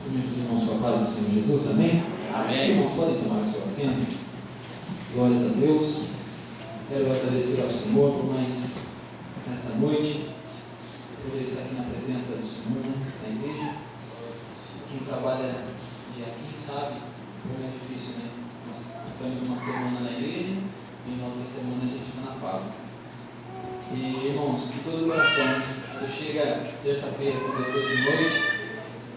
Cumprimento os irmãos com a paz do Senhor Jesus, amém? Amém. Irmãos, podem tomar seu assento. Glórias a Deus. Quero agradecer ao Senhor por mais nesta noite, poder estar aqui na presença do Senhor, na igreja. Quem trabalha dia 15 sabe como é difícil, né? Nós estamos uma semana na igreja e na outra semana a gente está na fábrica. E irmãos, que todo o coração, quando chega terça-feira, quando eu estou de noite,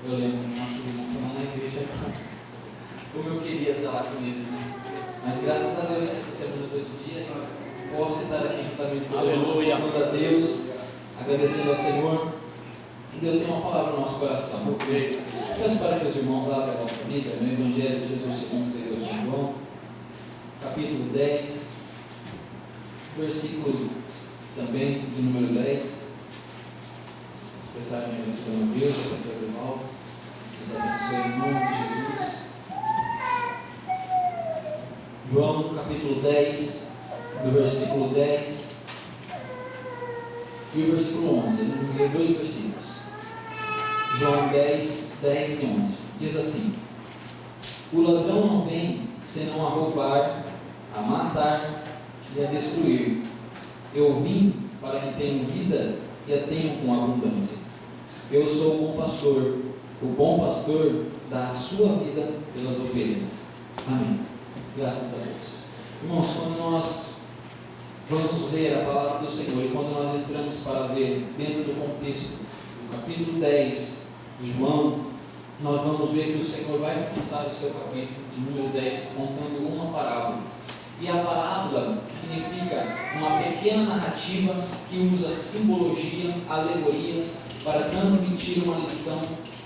eu lembro, nossa, irmão, semana na igreja, como eu queria estar lá com eles, né? Mas graças a Deus que essa semana eu estou de dia, posso estar aqui juntamente com todos, louvando a Deus, agradecendo ao Senhor. E Deus tem uma palavra no nosso coração. Eu peço para que os irmãos abram a nossa Bíblia no Evangelho de Jesus segundo escreveu São João, capítulo 10, versículo também de número 10. Expressar minha gratidão a Deus, a pastor Evaldo, Deus abençoe em nome de Jesus. João capítulo 10, do versículo 10 e o versículo 11. Vamos ler dois versículos. João 10, 10 e 11. Diz assim: O ladrão não vem senão a roubar, a matar e a destruir. Eu vim para que tenham vida e a tenham com abundância. Eu sou o bom pastor dá a sua vida pelas ovelhas. Amém. Graças a Deus. Irmãos, quando nós vamos ler a palavra do Senhor e quando nós entramos para ver dentro do contexto do capítulo 10 de João, nós vamos ver que o Senhor vai começar o seu capítulo de número 10 contando uma parábola. E a parábola significa uma pequena narrativa que usa simbologia, alegorias para transmitir uma lição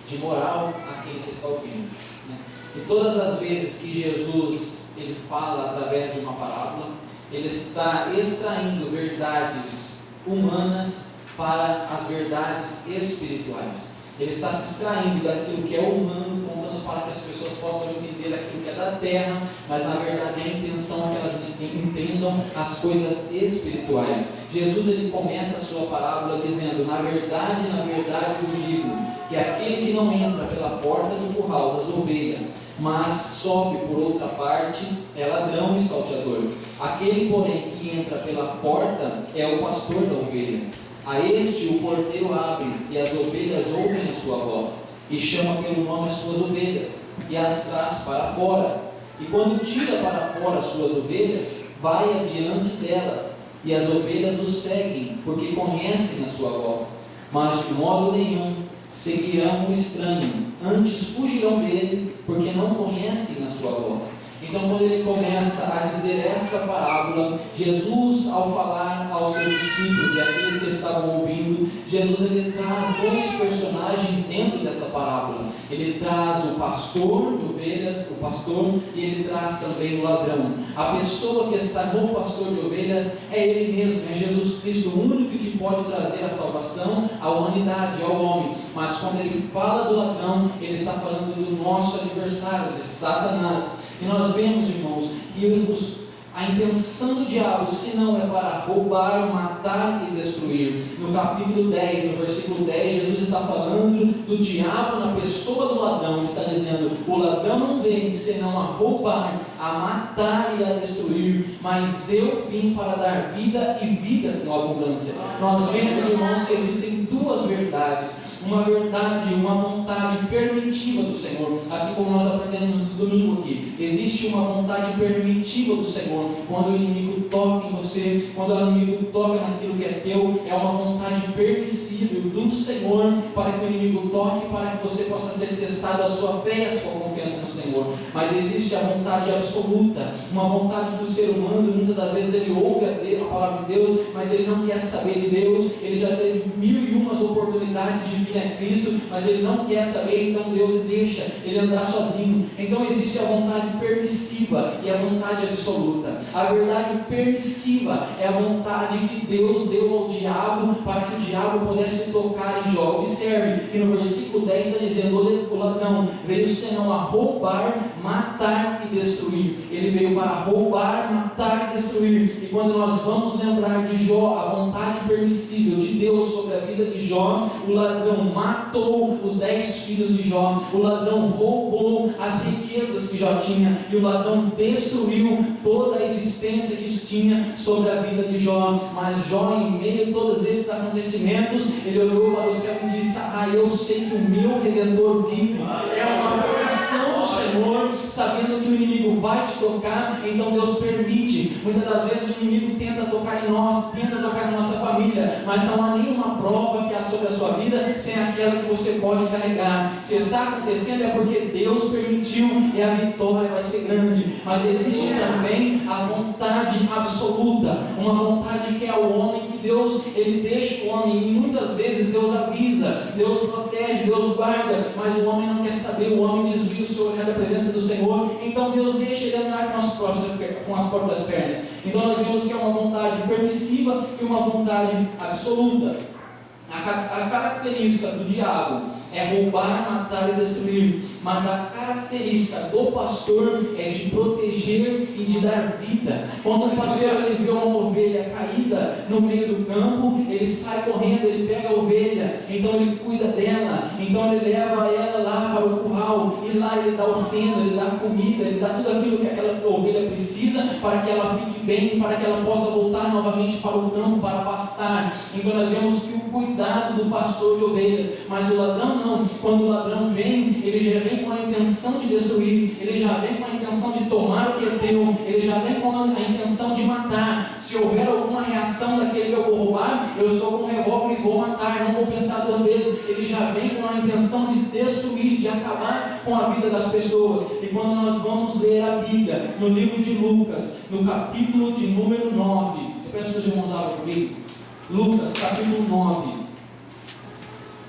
de moral àquele que está ouvindo, né? E todas as vezes que Jesus ele fala através de uma parábola, ele está extraindo verdades humanas para as verdades espirituais. Ele está se extraindo daquilo que é humano, contando para que as pessoas possam entender aquilo que é da terra, mas na verdade a intenção é que elas entendam as coisas espirituais. Jesus ele começa a sua parábola dizendo: na verdade eu digo que aquele que não entra pela porta do curral das ovelhas, mas sobe por outra parte, é ladrão e salteador. Aquele, porém, que entra pela porta é o pastor da ovelha. A este o porteiro abre, e as ovelhas ouvem a sua voz, e chama pelo nome as suas ovelhas, e as traz para fora. E quando tira para fora as suas ovelhas, vai adiante delas, e as ovelhas o seguem, porque conhecem a sua voz. Mas de modo nenhum seguirão o estranho, antes fugirão dele, porque não conhecem a sua voz. Então, quando ele começa a dizer esta parábola, Jesus, ao falar aos seus discípulos e àqueles que estavam ouvindo, Jesus ele traz dois personagens dentro dessa parábola. Ele traz o pastor de ovelhas, o pastor, e ele traz também o ladrão. A pessoa que está no pastor de ovelhas é ele mesmo, é Jesus Cristo, o único que pode trazer a salvação à humanidade, ao homem. Mas quando ele fala do ladrão, ele está falando do nosso adversário, de Satanás. E nós vemos, irmãos, que a intenção do diabo, se não é para roubar, matar e destruir. No capítulo 10, no versículo 10, Jesus está falando do diabo na pessoa do ladrão. Ele está dizendo: o ladrão não vem senão a roubar, a matar e a destruir, mas eu vim para dar vida e vida com abundância. Nós vemos, irmãos, que existem duas verdades. Uma verdade, uma vontade permitiva do Senhor, assim como nós aprendemos no domingo aqui. Existe uma vontade permitiva do Senhor. Quando o inimigo toca em você, quando o inimigo toca naquilo que é teu, é uma vontade permissível do Senhor para que o inimigo toque, para que você possa ser testado a sua fé e a sua confiança no Senhor. Mas existe a vontade absoluta, uma vontade do ser humano. Muitas das vezes ele ouve a palavra de Deus, mas ele não quer saber de Deus. Ele já teve 1001 oportunidades de vir a Cristo, mas ele não quer saber, então Deus deixa ele andar sozinho. Então existe a vontade permissiva e a vontade absoluta. A verdade permissiva é a vontade que Deus deu ao diabo para que o diabo pudesse tocar em Jó. Observe que no versículo 10 está dizendo: o ladrão veio senão a roubar, matar e destruir. Ele veio para roubar, matar e destruir. E quando nós vamos lembrar de Jó, a vontade permissível de Deus sobre a vida de Jó, o ladrão ladrão matou os 10 filhos de Jó, o ladrão roubou as riquezas que Jó tinha, e o ladrão destruiu toda a existência que tinha sobre a vida de Jó. Mas Jó, em meio a todos esses acontecimentos, ele olhou para o céu e disse: eu sei que o meu Redentor vive. É uma porção do Senhor, sabendo que o inimigo vai te tocar, então Deus permite. Muitas das vezes o inimigo tenta tocar em nós, tenta tocar em nossa família, mas não há nenhuma prova que há sobre a sua vida sem aquela que você pode carregar. Se está acontecendo é porque Deus permitiu, e a vitória vai ser grande. Mas existe também a vontade absoluta, uma vontade que é o homem, que Deus, ele deixa o homem, e muitas vezes Deus avisa, Deus protege, Deus guarda, mas o homem não quer saber, o homem desvia o seu olhar da presença do Senhor, então Deus deixa ele andar com as próprias pernas. Então nós vemos que é uma vontade permissiva e uma vontade absoluta. A característica do diabo é roubar, matar e destruir, mas a característica do pastor é de proteger e de dar vida. Quando o pastor ele vê uma ovelha caída no meio do campo, ele sai correndo, ele pega a ovelha, então ele cuida dela, então ele leva ela lá para o curral, e lá ele dá o feno, ele dá comida, ele dá tudo aquilo que aquela ovelha precisa para que ela fique bem, para que ela possa voltar novamente para o campo, para pastar. Então nós vemos que o cuidado do pastor de ovelhas, mas o ladrão não. Quando o ladrão vem, ele já vem com a intenção de destruir, ele já vem com a intenção de tomar o que é teu, ele já vem com a intenção de matar. Se houver alguma reação daquele que eu vou roubar, eu estou com um revólver e vou matar, não vou pensar duas vezes. Ele já vem com a intenção de destruir, de acabar com a vida das pessoas. E quando nós vamos ler a Bíblia, no livro de Lucas, no capítulo de número 9, eu peço que os irmãos abram comigo, Lucas capítulo 9,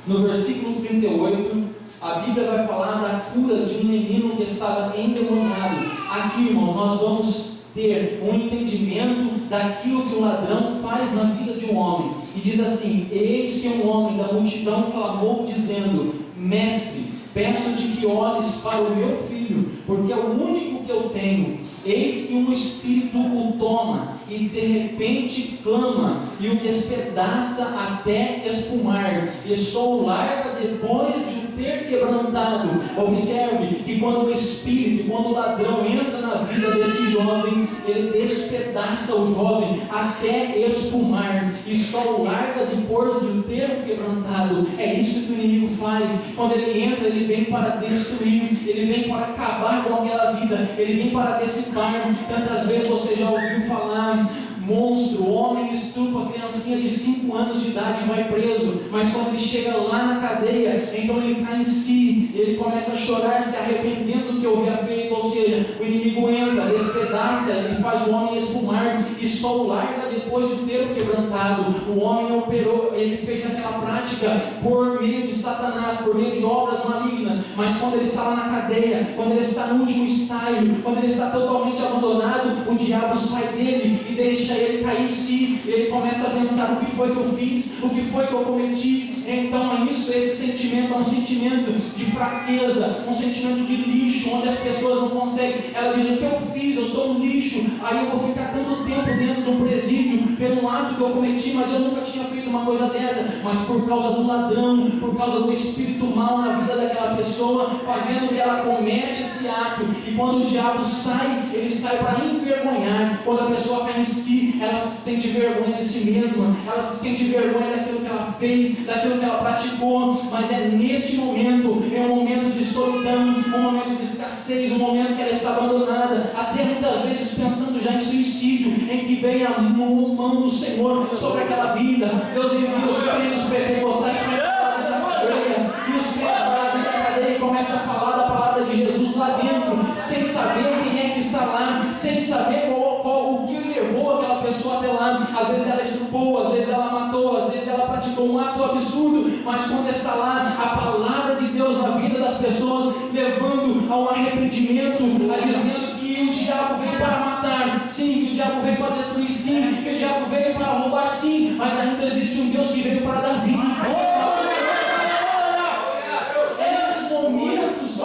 no versículo 38, a Bíblia vai falar da cura de um menino que estava endemoniado. Aqui, irmãos, nós vamos ter um entendimento daquilo que o ladrão faz na vida de um homem. E diz assim: eis que um homem da multidão clamou dizendo: mestre, peço-te que olhes para o meu filho, porque é o único que eu tenho. Eis que um espírito o toma, e de repente clama, e o despedaça até espumar, e só o larga depois de o ter quebrantado. Observe que quando o espírito, quando o ladrão entra na vida desse jovem, ele despedaça o jovem até espumar, e só o larga depois de o ter quebrantado. É isso que o inimigo faz. Quando ele entra, ele vem para destruir, ele vem para acabar com aquela vida, ele vem para dissipar. Tantas vezes você já ouviu falar: monstro, homem estupra a criancinha de 5 anos de idade e vai preso, mas quando ele chega lá na cadeia, então ele cai em si, ele começa a chorar, se arrependendo do que havia feito. Ou seja, o inimigo entra, despedaça, ele faz o homem espumar, e só o larga depois de ter o quebrantado. O homem operou, ele fez aquela prática por meio de Satanás, por meio de obras malignas, mas quando ele está lá na cadeia, quando ele está no último estágio, quando ele está totalmente abandonado, o diabo sai dele e deixa ele cair em si. Ele começa a pensar: o que foi que eu fiz? O que foi que eu cometi? Então é isso, esse sentimento é um sentimento de fraqueza, um sentimento de lixo, onde as pessoas não conseguem. Ela diz: o que eu fiz? Eu sou um lixo, aí eu vou ficar tanto tempo dentro de um presídio pelo ato que eu cometi, mas eu nunca tinha feito uma coisa dessa. Mas por causa do ladrão, por causa do espírito mal na vida daquela pessoa, fazendo que ela comete esse ato. E quando o diabo sai, ele sai para envergonhar. Quando a pessoa cai em si, ela se sente vergonha de si mesma, ela se sente vergonha daquilo que ela fez, daquilo que ela praticou. Mas é neste momento, é um momento de solidão, um momento de escassez, um momento que ela está abandonada, até muitas vezes pensando já em suicídio, em que vem a mão do Senhor sobre aquela vida. Deus envia os crentes pentecostais para a cadeia, e os crentes para dentro da cadeia e começam a falar da palavra de Jesus lá dentro, sem saber quem é que está lá, sem saber o que levou aquela pessoa até lá. Às vezes ela estuprou, às vezes ela matou, às vezes ela praticou um ato absurdo, mas quando está lá, a palavra de Deus na vida das pessoas, levando a um arrependimento, a dizendo que o diabo veio para matar, sim, que o diabo veio para destruir, sim, que o diabo veio para roubar, sim, mas ainda existe um Deus que veio para dar vida. É nesses momentos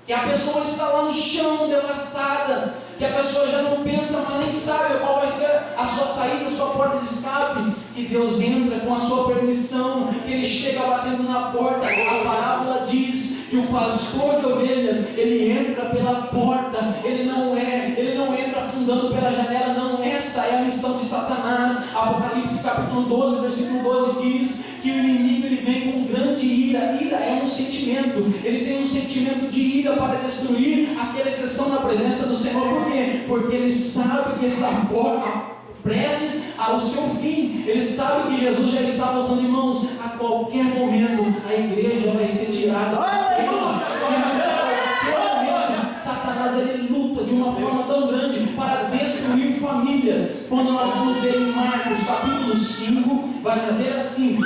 que a pessoa está lá no chão, devastada, que a pessoa já não pensa, mas nem sabe qual vai ser a sua saída, a sua porta de escape, que Deus entra com a sua permissão, que Ele chega batendo na porta. A parábola diz que o pastor de ovelhas, ele entra pela porta, ele não entra afundando pela janela, não. Essa é a missão de Satanás. Apocalipse capítulo 12, versículo 12 diz que o inimigo ele vem com grande ira. Ira é um sentimento, ele tem um sentimento de ira para destruir aqueles que estão na presença do Senhor. Por quê? Porque ele sabe que está prestes ao seu fim. Ele sabe que Jesus já está voltando. Irmãos, a qualquer momento a igreja vai ser tirada da terra. Satanás ele luta de uma forma tão grande para destruir famílias. Quando nós vamos ver em Marcos capítulo 5, vai dizer assim,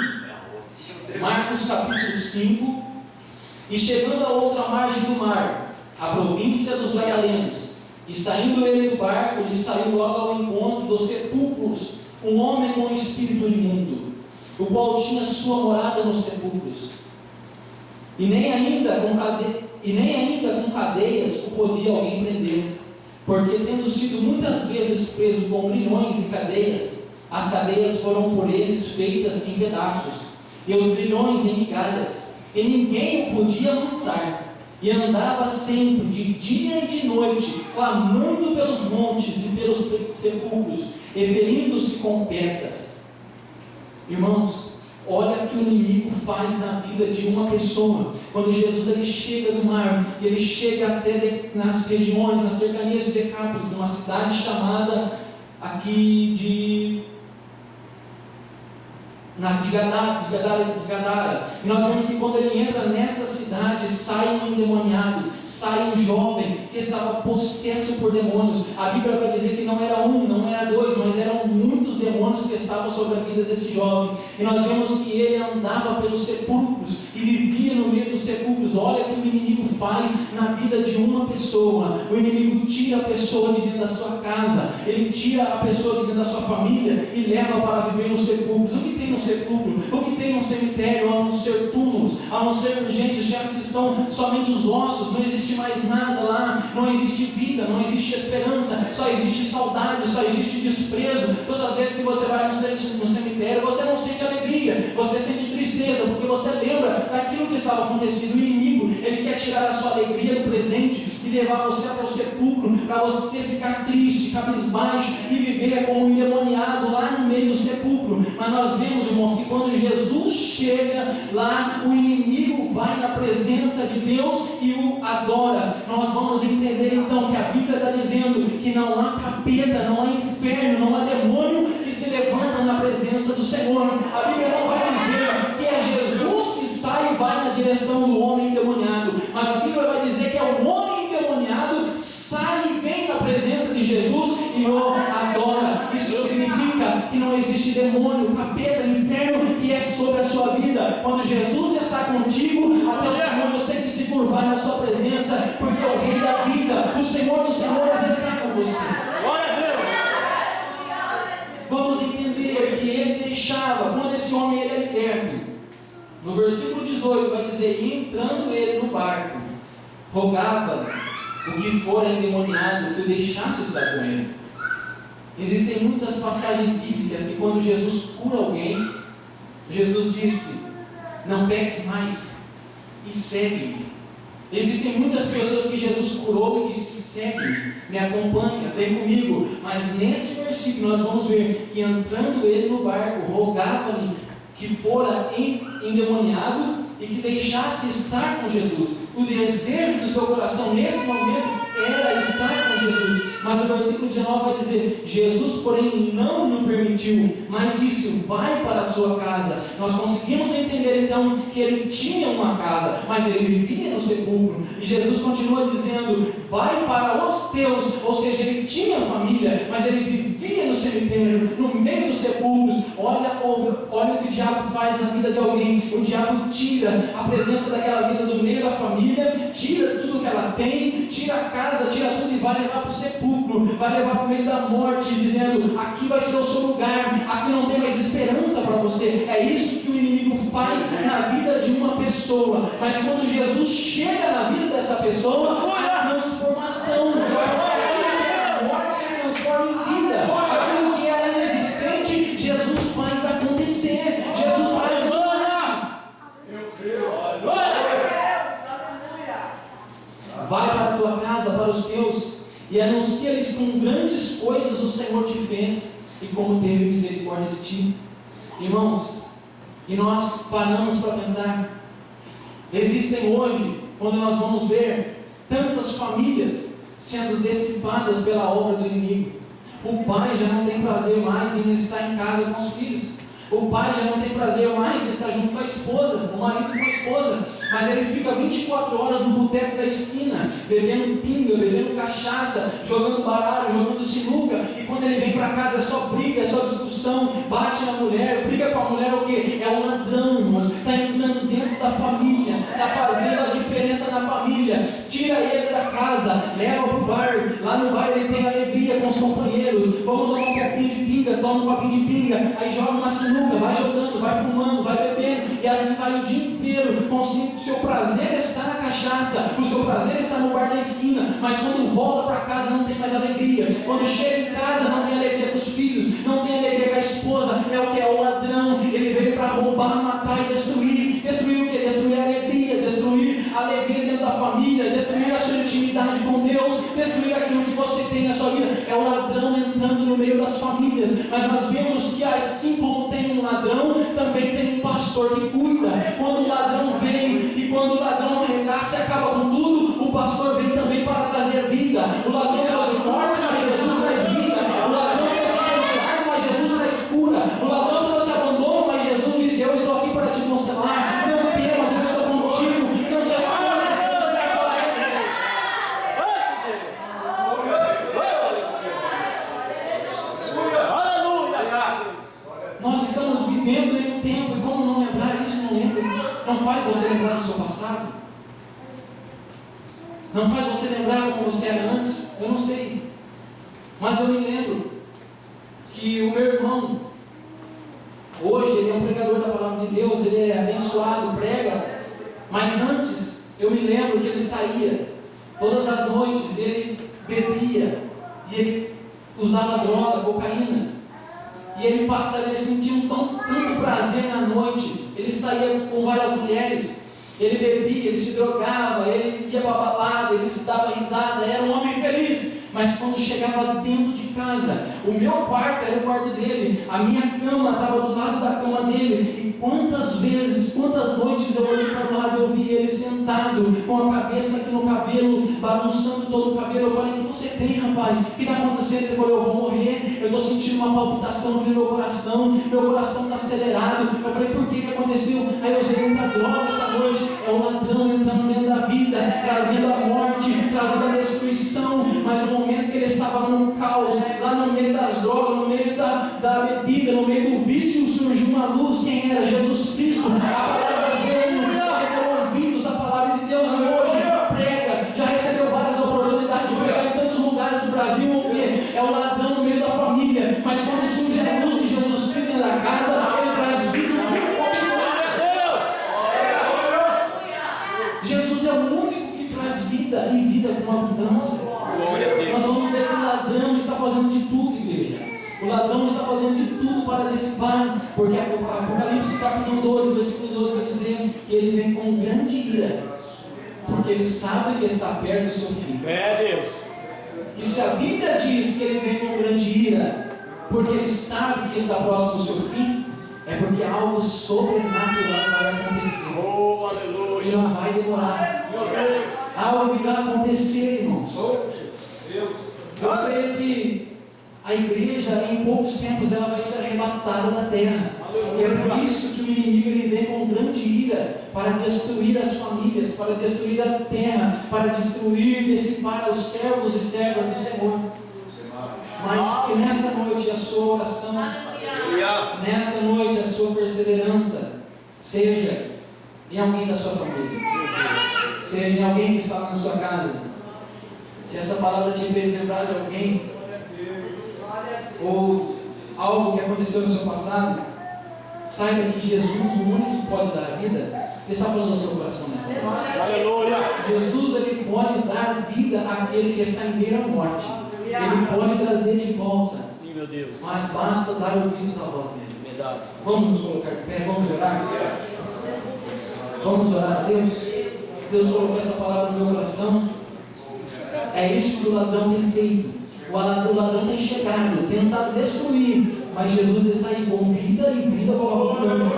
Marcos capítulo 5: e chegando a outra margem do mar, a província dos Gadarenos, e saindo ele do barco, lhe saiu logo ao encontro dos sepulcros um homem com espírito imundo, o qual tinha sua morada nos sepulcros, e nem ainda com cadeias o podia alguém prender, porque tendo sido muitas vezes preso com grilhões e cadeias, as cadeias foram por eles feitas em pedaços, e os grilhões em migalhas, e ninguém o podia amansar, e andava sempre de dia e de noite, clamando pelos montes e pelos sepulcros, e ferindo-se com pedras. Irmãos, olha o que o inimigo faz na vida de uma pessoa. Quando Jesus ele chega do mar, e ele chega até nas regiões, nas cercanias de Decápolis, numa cidade chamada aqui de Gadara. E nós vemos que quando ele entra nessa cidade, sai um endemoniado, sai um jovem que estava possesso por demônios. A Bíblia vai dizer que não era um, não era dois, mas eram muitos demônios que estavam sobre a vida desse jovem. E nós vemos que ele andava pelos sepulcros e vivia no meio dos sepulcros. Olha o que o inimigo faz na vida de uma pessoa. O inimigo tira a pessoa de dentro da sua casa, ele tira a pessoa de dentro da sua família e leva para viver nos sepulcros. O que tem no sepulcro? O que tem no cemitério? A não ser túmulos, a não ser gente já que estão somente os ossos, não existe mais nada lá, não existe vida, não existe esperança, só existe saudade, só existe desprezo. Todas as vezes que você vai no cemitério, você não sente alegria, você sente tristeza, porque você lembra daquilo que estava acontecendo. O inimigo, ele quer tirar a sua alegria do presente e levar você até o sepulcro, para você ficar triste, cabisbaixo e viver como um endemoniado lá no meio do sepulcro. Mas nós vemos, irmãos, que quando Jesus chega lá, o inimigo vai na presença de Deus e o adora. Nós vamos entender então que a Bíblia está dizendo que não há capeta, não há inferno, não há demônio que se levanta na presença do Senhor. A Bíblia não vai dizer que é Jesus que sai e vai na direção do homem endemoniado, mas a Bíblia vai dizer que é o homem endemoniado sai e vem na presença de Jesus e o adora. Isso significa que não existe demônio, capeta, inferno que é sobre a sua vida. Quando Jesus está contigo, até os demônios têm que se curvar na sua presença, porque o Rei da vida, o Senhor dos Senhores está com você. Glória a Deus! Vamos entender que ele deixava, quando esse homem ele é liberto, no versículo 18 vai dizer: e entrando ele no barco, rogava o que fora endemoniado que o deixasse estar com ele. Existem muitas passagens bíblicas que quando Jesus cura alguém, Jesus disse: não peques mais e segue-me. Existem muitas pessoas que Jesus curou e disse: segue-me, me acompanha, vem comigo. Mas neste versículo nós vamos ver que entrando ele no barco, rogava-lhe que fora endemoniado e que deixasse estar com Jesus. O desejo do seu coração nesse momento era estar com Jesus. Mas o versículo 19 vai dizer: Jesus, porém, não lhe permitiu, mas disse: vai para a sua casa. Nós conseguimos entender então que ele tinha uma casa, mas ele vivia no sepulcro. E Jesus continua dizendo: vai para os teus. Ou seja, ele tinha família, mas ele vivia no cemitério, no meio dos sepulcros. Olha o que o diabo faz na vida de alguém. O diabo tira a presença daquela vida do meio da família, tira tudo que ela tem, tira a casa, tira tudo e vai levar para o sepulcro, vai levar para o meio da morte, dizendo: aqui vai ser o seu lugar, aqui não tem mais esperança para você. É isso que o inimigo faz na vida de uma pessoa. Mas quando Jesus chega na vida dessa pessoa, a transformação. vai para a tua casa, para os teus, e anuncia-lhes com grandes coisas o Senhor te fez, e como teve misericórdia de ti. Irmãos, e nós paramos para pensar, existem hoje, quando nós vamos ver tantas famílias sendo dissipadas pela obra do inimigo. O pai já não tem prazer mais em estar em casa com os filhos. O pai já não tem prazer mais de estar junto com a esposa, o marido com a esposa, mas ele fica 24 horas no boteco da esquina, bebendo pinga, bebendo cachaça, jogando baralho, jogando sinuca, e quando ele vem para casa é só briga, é só discussão, bate na mulher, briga com a mulher, é o quê? É um ladrão, irmãos, está entrando dentro da família, está fazendo a diferença na família, tira ele da casa, leva para o bar, lá no bar ele tem alegria com os companheiros, vamos tomar um copinho de pinga, toma um copinho de pinga, aí joga uma sinuca, vai jogando, vai fumando, vai bebendo, e assim vai o dia inteiro. O seu prazer está na cachaça, o seu prazer está no bar da esquina, mas quando volta para casa não tem mais alegria. Quando chega em casa não tem alegria com os filhos, não tem alegria com a esposa. É o que é o ladrão. Ele veio para roubar, matar e destruir. Destruir o que? Destruir a alegria, destruir a alegria dentro da família, destruir a sua intimidade com Deus, destruir aquilo que você tem na sua vida. É o ladrão entrando no meio das famílias. Mas nós vemos que assim como tem um ladrão, também tem um pastor que cuida. Quando o ladrão vem e quando o ladrão arregaça e acaba com tudo, o pastor vem também para trazer vida. O ladrão trouxe morte, mas Jesus traz vida. O ladrão trouxe enfermidade, mas Jesus traz cura. O ladrão trouxe abandono, mas Jesus disse: eu estou aqui para te consolar. Não temas, eu estou contigo. Não te assustes. Nós estamos vivendo em um tempo, e como não lembrar isso, não faz você lembrar do seu passado? Não faz você lembrar como você era antes? Eu não sei, mas eu me lembro que o meu irmão, hoje ele é um pregador da palavra de Deus, ele é abençoado, prega, mas antes eu me lembro que ele saía todas as noites, ele bebia, e ele usava droga, cocaína, e ele sentia tanto prazer na noite. Ele saía com várias mulheres, ele bebia, ele se drogava, ele ia para a balada, ele se dava risada, era um homem feliz. Mas quando chegava dentro de casa, o meu quarto era o quarto dele, a minha cama estava do lado da cama dele, e quantas vezes, quantas noites eu olhei para o lado e eu vi ele sentado, com a cabeça aqui no cabelo, bagunçando todo o cabelo. Eu falei: o que você tem, rapaz? O que está acontecendo? Ele falou: eu vou morrer, eu estou sentindo uma palpitação aqui no meu coração está acelerado. Eu falei: por que aconteceu? Aí eu usei muita droga essa noite. É o ladrão entrando dentro da vida, trazendo a morte, trazendo a destruição. Mas no momento que ele estava no caos, lá no meio das drogas, no meio da bebida, no meio do vício, surgiu uma luz. Quem era? Jesus Cristo. A palavra veio, ele deu ouvidos à palavra de Deus, e hoje prega, já recebeu várias oportunidades de pregar em tantos lugares do Brasil. É o ladrão no meio da família, mas quando surge a luz de Jesus Cristo dentro da casa, ele traz vida. Jesus é o único que traz vida, e vida com abundância. Nós vamos ver que o ladrão está fazendo de tudo, igreja. O ladrão está fazendo de tudo para dissipar, porque Apocalipse capítulo 12, versículo 12 vai dizer que ele vem com grande ira, porque ele sabe que está perto do seu fim. Deus. E se a Bíblia diz que ele vem com grande ira, porque ele sabe que está próximo do seu fim, é porque algo sobrenatural vai acontecer. Oh, aleluia. E não vai demorar. Algo irá acontecer, irmãos. Eu creio que a igreja, em poucos tempos, ela vai ser arrebatada da terra. E é por isso que o inimigo ele vem com grande ira para destruir as famílias, para destruir a terra, para destruir, dissipar os servos e servas do Senhor. Mas que nesta noite a sua oração, nesta noite a sua perseverança seja em alguém da sua família, seja em alguém que está na sua casa. Se essa palavra te fez lembrar de alguém, ou algo que aconteceu no seu passado, saiba que Jesus, o único que pode dar vida, ele está falando no seu coração nessa noite. Aleluia. Jesus, ele pode dar vida àquele que está em beira à morte. Ele pode trazer de volta. Sim, meu Deus. Mas basta dar ouvidos à voz dele. Verdade. Vamos nos colocar de pé, vamos orar. Vamos orar a Deus. Deus colocou essa palavra no meu coração. É isso que o ladrão tem feito. O ladrão tem chegado, tentado destruir, mas Jesus está aí com vida e vida com abundância.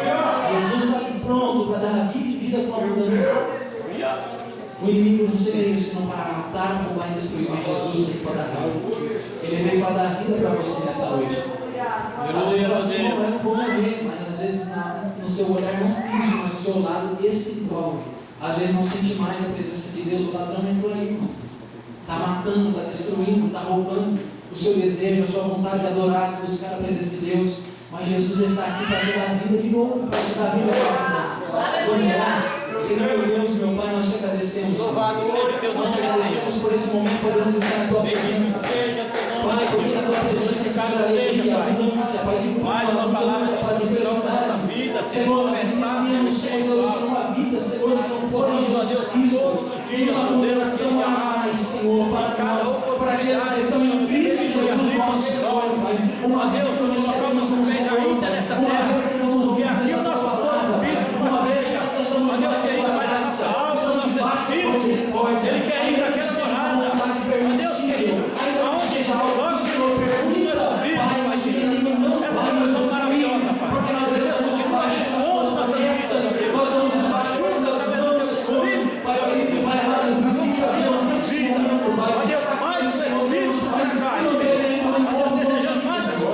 Jesus está aí pronto para dar vida e vida com abundância. O inimigo não seria isso, não para matar, roubar e destruir, mas Jesus veio para dar vida. Ele veio para dar vida para você nesta noite. Às vezes você não vai morrer, mas às vezes no seu olhar não físico, mas no seu lado espiritual. Às vezes não sente mais a presença de Deus. O ladrão entrou aí, irmãos. Está matando, está destruindo, está roubando o seu desejo, a sua vontade de adorar, de buscar a presença de Deus. Mas Jesus está aqui para te dar vida de novo, para te dar vida com abundância. Vamos orar. Senhor Deus, meu Pai, nós te agradecemos. Nós te agradecemos por esse momento, podemos estar na tua presença. Pai, porque na tua presença está a alegria, a abundância, Pai, de culpa, a abundância, Pai, de felicidade. Senhor, nós entendemos, Senhor Deus, que uma vida, Senhor, se não fosse Jesus Cristo, e uma condenação a mais, Senhor, para nós, para aqueles que estão em Cristo Jesus, nosso Senhor, Pai. Uma vez que nós chegamos com Senhor, uma vez que temos ouvido a tua palavra, uma vez que nós estamos debaixo da tua graça, estamos debaixo da tua misericórdia, ainda que seja uma vontade permissível, ainda que seja algo que o Senhor permita, Pai, mas o inimigo não vai nos destruir, porque nós estamos debaixo das tuas promessas, nós estamos debaixo das mãos, Senhor, Pai, Pai amado, visita Deus nesse momento, Pai, mais Senhor Deus, Pai, não devemos um pouco de Senhor,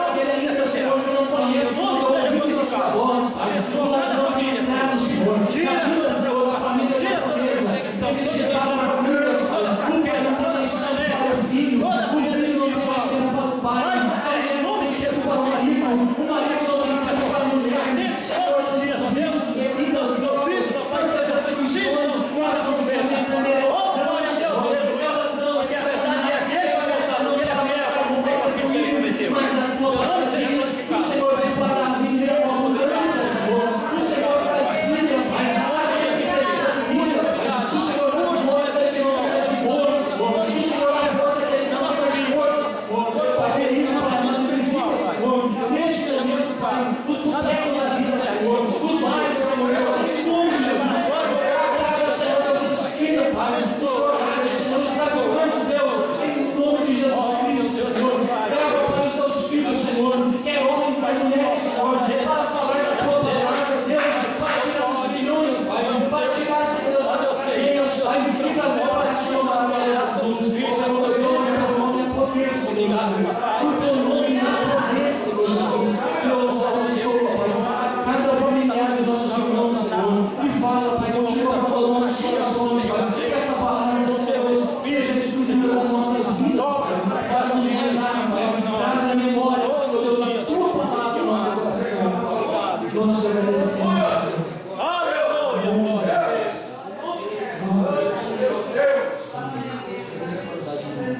aquele ainda, Senhor, que não conhece, não ouve a sua voz, Pai, o ladrão que entrar no Senhor, na vida, Senhor, da família japonesa, ele se dá para a família, Pai, o pai não tem mais tempo para o filho, o filho não tem mais tempo para o pai, a mulher não tem tempo para o marido não tem tempo para a mulher, Senhor, Deus, bebida, mas essas missões, nós não podemos entender, mas a tua palavra diz que o Senhor vem para dar vida com abundância, Senhor. O Senhor traz vida, Pai. Aquele que precisa de vida, Pai. O Senhor não morre aquele que não faz de força, Senhor. O Senhor é força aquele que não faz de força, Senhor. Pai querido, Pai amado, visita, Senhor. Neste momento, Pai, os botecos da vida, Senhor. Os bares, Senhor Deus, em nome de Jesus. Traga, Senhor Deus, a esquina, Pai. Traga, Senhor, os traficantes, Deus, em nome de Jesus Cristo, Senhor. Traga, Pai, os teus filhos, Senhor, quer homens, Pai, mulheres, Senhor, para falar da tua palavra, Deus, para tirar os milhões, Pai, para tirar, Senhor Deus, as cadeias, Pai, e trazer para a sua maravilhosa luz. Senhor, o teu nome é poder, Senhor Jesus. O teu nome é poder, Senhor Jesus. Deus abençoa, Pai, cada familiar dos nossos irmãos, Senhor, e fala, Pai, continua falando nossos corações, Pai, que esta palavra, Senhor Deus, seja escolhida nas nossas vidas, Pai, para nos lembrar, Pai, traz a memória, Senhor Deus, a tua palavra no nosso coração, Pai. Nós te agradecemos.